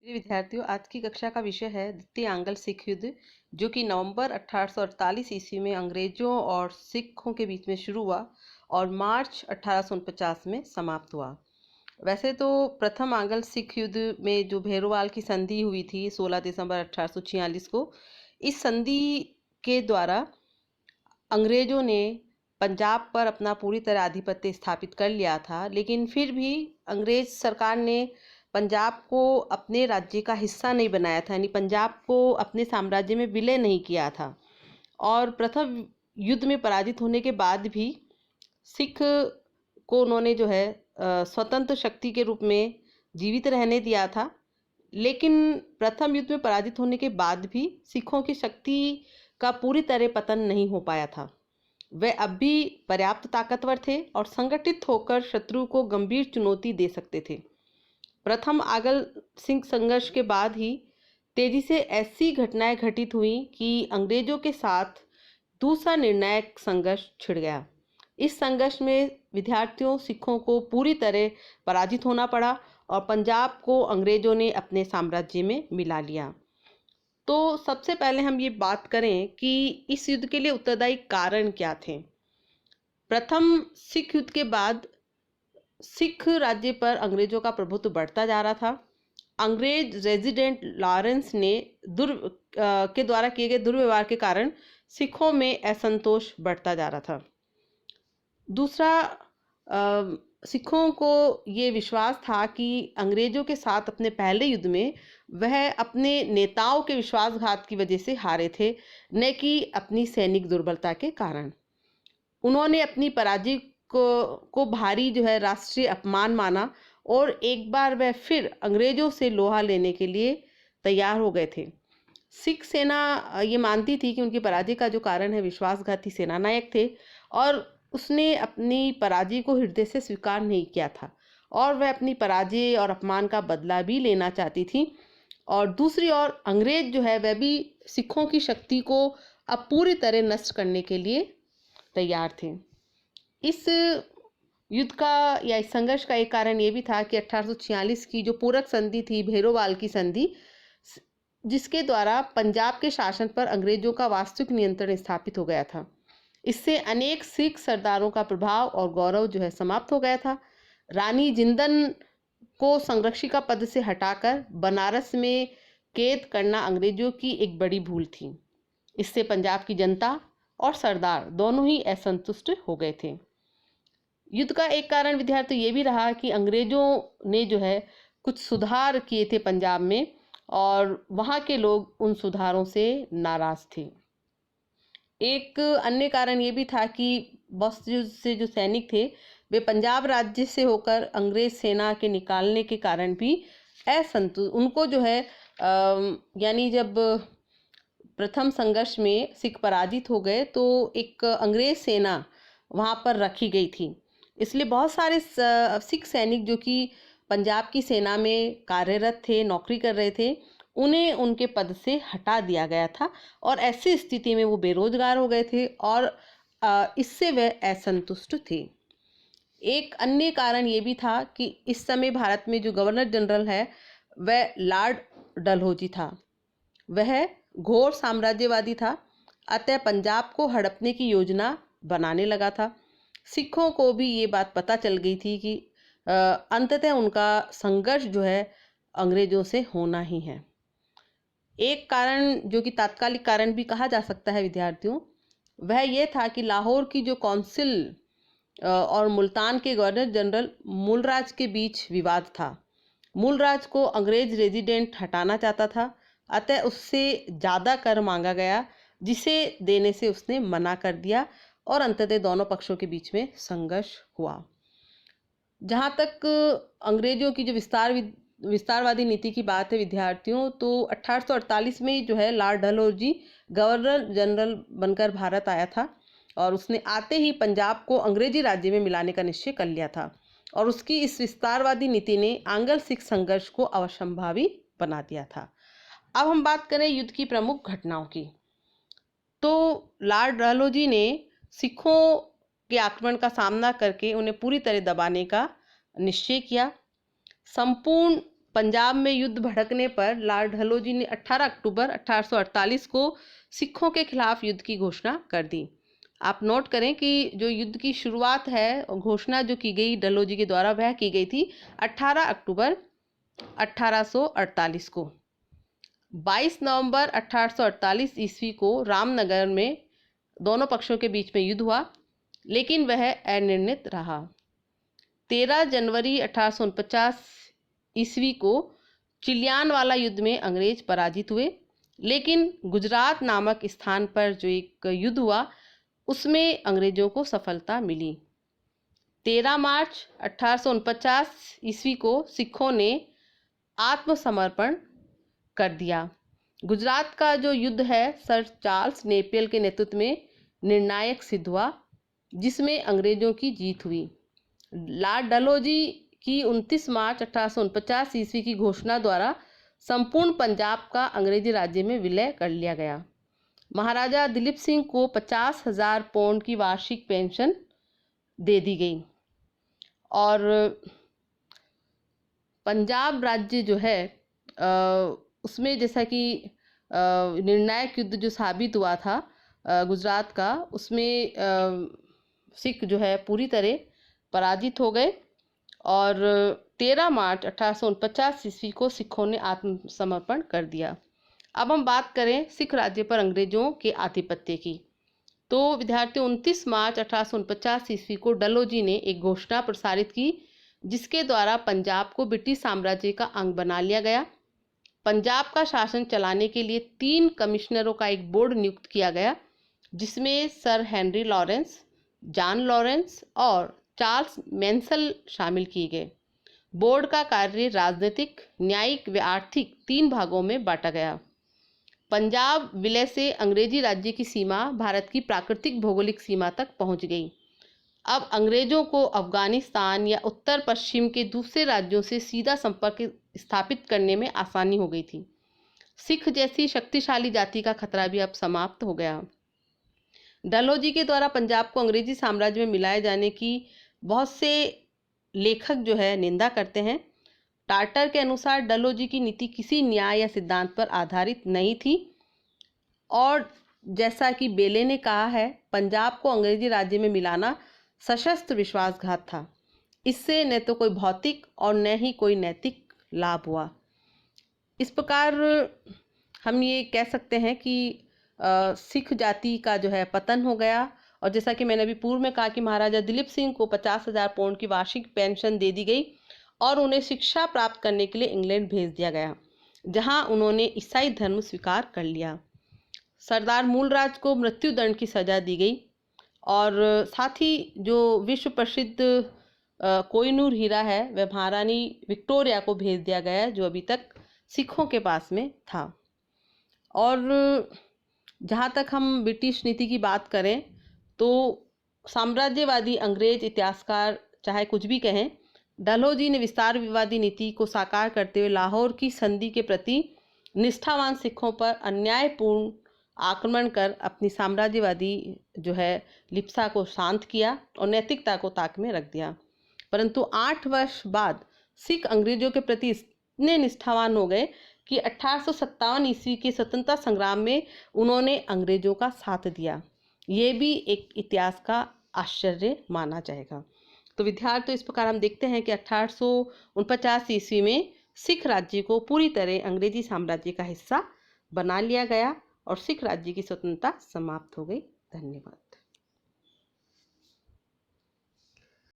प्रिय विद्यार्थियों, आज की कक्षा का विषय है द्वितीय आंग्ल सिख युद्ध, जो कि नवंबर 1848 ईस्वी में अंग्रेजों और सिखों के बीच में शुरू हुआ और मार्च 1849 में समाप्त हुआ। वैसे तो प्रथम आंग्ल सिख युद्ध में जो भेरोवाल की संधि हुई थी 16 दिसंबर 1846 को, इस संधि के द्वारा अंग्रेजों ने पंजाब पर अपना पूरी तरह आधिपत्य स्थापित कर लिया था, लेकिन फिर भी अंग्रेज सरकार ने पंजाब को अपने राज्य का हिस्सा नहीं बनाया था, यानी पंजाब को अपने साम्राज्य में विलय नहीं किया था। और प्रथम युद्ध में पराजित होने के बाद भी सिख को उन्होंने जो है स्वतंत्र शक्ति के रूप में जीवित रहने दिया था। लेकिन प्रथम युद्ध में पराजित होने के बाद भी सिखों की शक्ति का पूरी तरह पतन नहीं हो पाया था। वे अब भी पर्याप्त ताकतवर थे और संगठित होकर शत्रु को गंभीर चुनौती दे सकते थे। प्रथम आंग्ल सिख संघर्ष के बाद ही तेजी से ऐसी घटनाएं घटित हुई कि अंग्रेजों के साथ दूसरा निर्णायक संघर्ष छिड़ गया। इस संघर्ष में विद्यार्थियों सिखों को पूरी तरह पराजित होना पड़ा और पंजाब को अंग्रेजों ने अपने साम्राज्य में मिला लिया। तो सबसे पहले हम ये बात करें कि इस युद्ध के लिए उत्तरदायी कारण क्या थे। प्रथम सिख युद्ध के बाद सिख राज्य पर अंग्रेजों का प्रभुत्व बढ़ता जा रहा था। अंग्रेज रेजिडेंट लॉरेंस ने के द्वारा किए गए दुर्व्यवहार के कारण सिखों में असंतोष बढ़ता जा रहा था। दूसरा, सिखों को ये विश्वास था कि अंग्रेजों के साथ अपने पहले युद्ध में वह अपने नेताओं के विश्वासघात की वजह से हारे थे, न कि अपनी सैनिक दुर्बलता के कारण। उन्होंने अपनी पराजय को भारी जो है राष्ट्रीय अपमान माना और एक बार वह फिर अंग्रेजों से लोहा लेने के लिए तैयार हो गए थे। सिख सेना ये मानती थी कि उनकी पराजय का जो कारण है विश्वासघाती सेनानायक थे और उसने अपनी पराजय को हृदय से स्वीकार नहीं किया था और वह अपनी पराजय और अपमान का बदला भी लेना चाहती थी। और दूसरी ओर अंग्रेज जो है वह भी सिखों की शक्ति को अब पूरी तरह नष्ट करने के लिए तैयार थे। इस युद्ध का या इस संघर्ष का एक कारण ये भी था कि 1846 की जो पूरक संधि थी, भेरोवाल की संधि, जिसके द्वारा पंजाब के शासन पर अंग्रेजों का वास्तविक नियंत्रण स्थापित हो गया था। इससे अनेक सिख सरदारों का प्रभाव और गौरव जो है समाप्त हो गया था। रानी जिंदन को संरक्षिका पद से हटाकर बनारस में कैद करना अंग्रेजों की एक बड़ी भूल थी। इससे पंजाब की जनता और सरदार दोनों ही असंतुष्ट हो गए थे। युद्ध का एक कारण विद्यार्थी ये भी रहा कि अंग्रेजों ने जो है कुछ सुधार किए थे पंजाब में और वहाँ के लोग उन सुधारों से नाराज थे। एक अन्य कारण ये भी था कि से जो सैनिक थे वे पंजाब राज्य से होकर अंग्रेज सेना के निकालने के कारण भी उनको जो है यानी जब प्रथम संघर्ष में सिख पराजित हो गए तो एक अंग्रेज सेना वहाँ पर रखी गई थी। इसलिए बहुत सारे सिख सैनिक जो कि पंजाब की सेना में कार्यरत थे, नौकरी कर रहे थे, उन्हें उनके पद से हटा दिया गया था और ऐसी स्थिति में वो बेरोजगार हो गए थे और इससे वे असंतुष्ट थे। एक अन्य कारण ये भी था कि इस समय भारत में जो गवर्नर जनरल है वह लॉर्ड डलहौजी था। वह घोर साम्राज्यवादी था, अतः पंजाब को हड़पने की योजना बनाने लगा था। सिखों को भी ये बात पता चल गई थी कि अंततः उनका संघर्ष जो है अंग्रेजों से होना ही है। एक कारण जो कि तात्कालिक कारण भी कहा जा सकता है विद्यार्थियों, वह यह था कि लाहौर की जो काउंसिल और मुल्तान के गवर्नर जनरल मूलराज के बीच विवाद था। मूलराज को अंग्रेज रेजिडेंट हटाना चाहता था, अतः उससे ज़्यादा कर मांगा गया, जिसे देने से उसने मना कर दिया और अंततः दोनों पक्षों के बीच में संघर्ष हुआ। जहाँ तक अंग्रेजों की जो विस्तारवादी नीति की बात है विद्यार्थियों, तो 1848 में जो है लॉर्ड डलहौजी गवर्नर जनरल बनकर भारत आया था और उसने आते ही पंजाब को अंग्रेजी राज्य में मिलाने का निश्चय कर लिया था और उसकी इस विस्तारवादी नीति ने आंग्ल सिख संघर्ष को असंभावी बना दिया था। अब हम बात करें युद्ध की प्रमुख घटनाओं की। तो लॉर्ड डलहौजी ने सिखों के आक्रमण का सामना करके उन्हें पूरी तरह दबाने का निश्चय किया। संपूर्ण पंजाब में युद्ध भड़कने पर लॉर्ड डलहौजी ने 18 अक्टूबर 1848 को सिखों के खिलाफ युद्ध की घोषणा कर दी। आप नोट करें कि जो युद्ध की शुरुआत है, घोषणा जो की गई डलहौजी के द्वारा, वह की गई थी 18 अक्टूबर 1848 को। 22 नवंबर 1848 ईस्वी को रामनगर में दोनों पक्षों के बीच में युद्ध हुआ, लेकिन वह अनिर्णित रहा। 13 जनवरी 1849 ईस्वी को चिलियानवाला युद्ध में अंग्रेज पराजित हुए, लेकिन गुजरात नामक स्थान पर जो एक युद्ध हुआ उसमें अंग्रेजों को सफलता मिली। 13 मार्च 1849 ईस्वी को सिखों ने आत्मसमर्पण कर दिया। गुजरात का जो युद्ध है सर चार्ल्स नेपियर के नेतृत्व में निर्णायक सिद्ध हुआ, जिसमें अंग्रेजों की जीत हुई। लॉर्ड डलहौजी की 29 मार्च 1849 ईस्वी की घोषणा द्वारा संपूर्ण पंजाब का अंग्रेजी राज्य में विलय कर लिया गया। महाराजा दिलीप सिंह को 50,000 पाउंड की वार्षिक पेंशन दे दी गई और पंजाब राज्य जो है उसमें जैसा कि निर्णायक युद्ध जो साबित हुआ था गुजरात का, उसमें सिख जो है पूरी तरह पराजित हो गए और 13 मार्च 1849 ईस्वी को सिखों ने आत्मसमर्पण कर दिया। अब हम बात करें सिख राज्य पर अंग्रेजों के आधिपत्य की, तो विद्यार्थियों 29 मार्च 1849 ईस्वी को डलहौजी ने एक घोषणा प्रसारित की, जिसके द्वारा पंजाब को ब्रिटिश साम्राज्य का अंग बना लिया गया। पंजाब का शासन चलाने के लिए 3 कमिश्नरों का एक बोर्ड नियुक्त किया गया, जिसमें sir Henry Lawrence, John Lawrence और चार्ल्स मैंसल शामिल किए गए। बोर्ड का कार्य राजनीतिक, न्यायिक व आर्थिक 3 भागों में बांटा गया। पंजाब विलय से अंग्रेजी राज्य की सीमा भारत की प्राकृतिक भौगोलिक सीमा तक पहुंच गई। अब अंग्रेजों को अफगानिस्तान या उत्तर पश्चिम के दूसरे राज्यों से सीधा संपर्क स्थापित करने में आसानी हो गई थी। सिख जैसी शक्तिशाली जाति का खतरा भी अब समाप्त हो गया। डलहौजी के द्वारा पंजाब को अंग्रेजी साम्राज्य में मिलाए जाने की बहुत से लेखक जो है निंदा करते हैं। टार्टर के अनुसार डलहौजी की नीति किसी न्याय या सिद्धांत पर आधारित नहीं थी और जैसा कि बेले ने कहा है, पंजाब को अंग्रेजी राज्य में मिलाना सशस्त्र विश्वासघात था। इससे न तो कोई भौतिक और न ही कोई नैतिक लाभ हुआ। इस प्रकार हम ये कह सकते हैं कि सिख जाति का जो है पतन हो गया। और जैसा कि मैंने अभी पूर्व में कहा कि महाराजा दिलीप सिंह को 50,000 पाउंड की वार्षिक पेंशन दे दी गई और उन्हें शिक्षा प्राप्त करने के लिए इंग्लैंड भेज दिया गया, जहां उन्होंने ईसाई धर्म स्वीकार कर लिया। सरदार मूलराज को मृत्युदंड की सजा दी गई और साथ ही जो विश्व प्रसिद्ध कोहिनूर हीरा है वह महारानी विक्टोरिया को भेज दिया गया है, जो अभी तक सिखों के पास में था। और जहाँ तक हम ब्रिटिश नीति की बात करें तो साम्राज्यवादी अंग्रेज इतिहासकार चाहे कुछ भी कहें, डलहौजी ने विस्तारवादी नीति को साकार करते हुए लाहौर की संधि के प्रति निष्ठावान सिखों पर अन्यायपूर्ण आक्रमण कर अपनी साम्राज्यवादी जो है लिप्सा को शांत किया और नैतिकता को ताक में रख दिया। परंतु 8 वर्ष बाद सिख अंग्रेजों के प्रति इतने निष्ठावान हो गए कि 1857 ईस्वी के स्वतंत्रता संग्राम में उन्होंने अंग्रेजों का साथ दिया। ये भी एक इतिहास का आश्चर्य माना जाएगा। तो विद्यार्थियों, इस प्रकार हम देखते हैं कि 1849 ईस्वी में सिख राज्य को पूरी तरह अंग्रेजी साम्राज्य का हिस्सा बना लिया गया और सिख राज्य की स्वतंत्रता समाप्त हो गई। धन्यवाद।